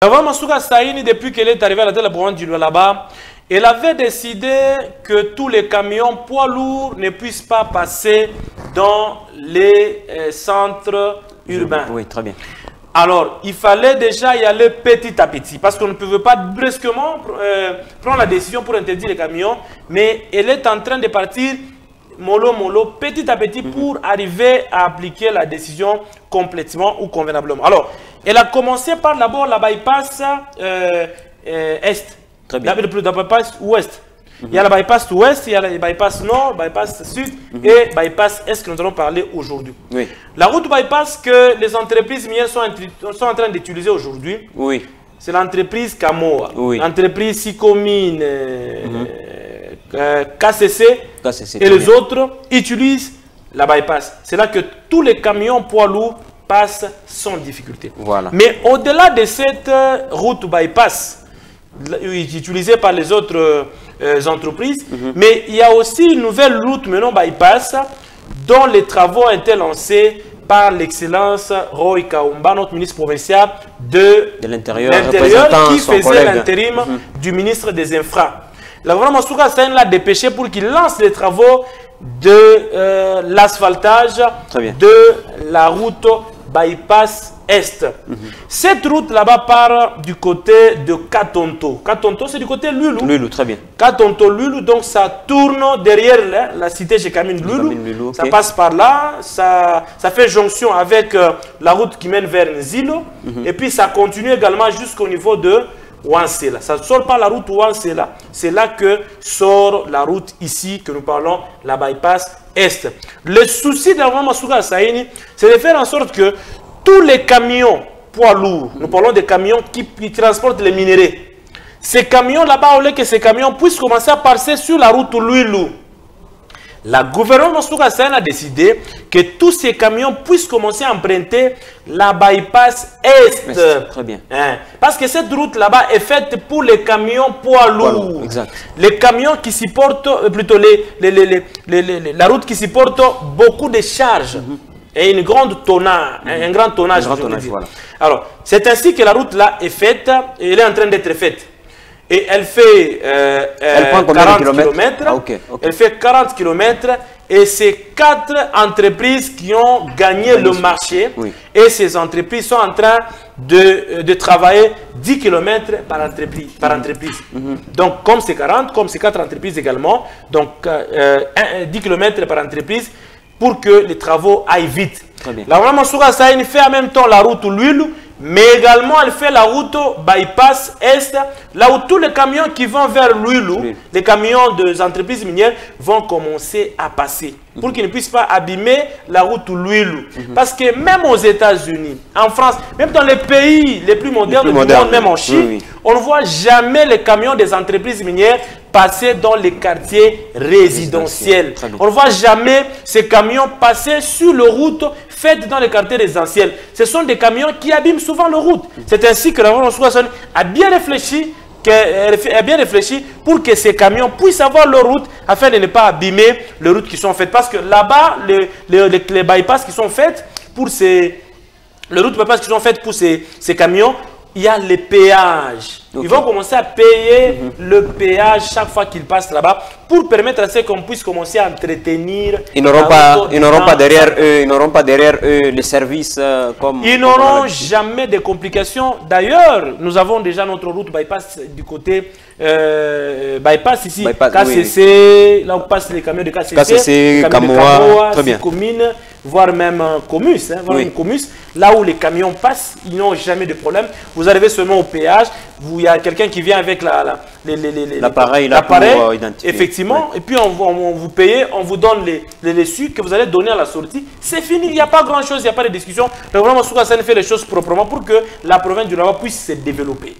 Avant Masuka Saini, depuis qu'elle est arrivée à la tête de la province du Lualaba, elle avait décidé que tous les camions poids lourds ne puissent pas passer dans les centres urbains. Oui, très bien. Alors, il fallait déjà y aller petit à petit, parce qu'on ne pouvait pas brusquement prendre la décision pour interdire les camions, mais elle est en train de partir mollo mollo, petit à petit, pour arriver à appliquer la décision complètement ou convenablement. Alors, elle a commencé par d'abord la bypass est, très bien. La bypass ouest. Il y a la bypass ouest, il y a la bypass nord, bypass sud et bypass est que nous allons parler aujourd'hui. Oui. La route bypass que les entreprises minières sont en train d'utiliser aujourd'hui, oui, c'est l'entreprise Camoa, oui, l'entreprise Sicomine, KCC et les autres utilisent la bypass. C'est là que tous les camions poids lourds passent sans difficulté. Voilà. Mais au-delà de cette route bypass utilisée par les autres entreprises, mais il y a aussi une nouvelle route maintenant bypass dont les travaux ont été lancés par l'excellence Roy Kaumba, notre ministre provincial de l'Intérieur, qui faisait l'intérim du ministre des Infra. La gouvernement Masuka Saini l'a dépêché pour qu'il lance les travaux de l'asphaltage de la route bypass est. Cette route là-bas part du côté de Katonto. Katonto, c'est du côté Lulu. Lulu, très bien. Katonto, Lulu, donc ça tourne derrière la cité Jekamine Lulu. Ça passe par là, ça fait jonction avec la route qui mène vers Nzilo. Et puis ça continue également jusqu'au niveau de Wansela. Ça ne sort pas la route Wansela. C'est là que sort la route ici que nous parlons, la bypass est. Le souci de la gouvernement Masuka Saini, c'est de faire en sorte que tous les camions poids lourds, nous parlons des camions qui transportent les minéraux, ces camions là-bas, au lieu que ces camions puissent commencer à passer sur la route Louilou, la gouvernement Masuka Saini a décidé que tous ces camions puissent commencer à emprunter la bypass est. Très bien. Parce que cette route là-bas est faite pour les camions poids lourds. Exact. Les camions qui supportent, plutôt la route qui supporte beaucoup de charges. Et une grande tonnage, un grand tonnage. Voilà. Alors, c'est ainsi que la route là est faite, et elle est en train d'être faite. Et elle fait 40 km. Elle fait 40 km et c'est 4 entreprises qui ont gagné le marché. Et ces entreprises sont en train de travailler 10 km par entreprise. Donc, comme c'est 40, comme c'est 4 entreprises également, donc 10 km par entreprise pour que les travaux aillent vite. La gouvernement Masuka Saini fait en même temps la route Lulu, mais également elle fait la route bypass est, là où tous les camions qui vont vers Lulu, les camions des entreprises minières, vont commencer à passer pour qu'ils ne puissent pas abîmer la route Lulu. Parce que même aux États-Unis, en France, même dans les pays les plus modernes du monde, même en Chine, on ne voit jamais les camions des entreprises minières passer dans les quartiers résidentiels. On ne voit jamais ces camions passer sur les routes faites dans les quartiers résidentiels. Ce sont des camions qui abîment souvent les routes. C'est ainsi que la gouvernement Masuka Saini a bien réfléchi pour que ces camions puissent avoir leur route afin de ne pas abîmer les routes qui sont faites. Parce que là-bas, les bypass qui sont faites pour ces camions, il y a les péages. Ils vont commencer à payer le péage chaque fois qu'ils passent là-bas pour permettre à ce qu'on puisse commencer à entretenir. Ils n'auront pas derrière eux les services comme. Ils n'auront jamais de complications. D'ailleurs, nous avons déjà notre route bypass du côté bypass ici, KCC, là où passent les camions de KCC, Camoa, Sicomine, voire même Comus, là où les camions passent, ils n'ont jamais de problème. Vous arrivez seulement au péage, il y a quelqu'un qui vient avec l'appareil, effectivement, et puis on vous paye, on vous donne les sucres que vous allez donner à la sortie. C'est fini, il n'y a pas grand-chose, il n'y a pas de discussion. Le gouvernement Masuka Saini fait les choses proprement pour que la province du Lualaba puisse se développer.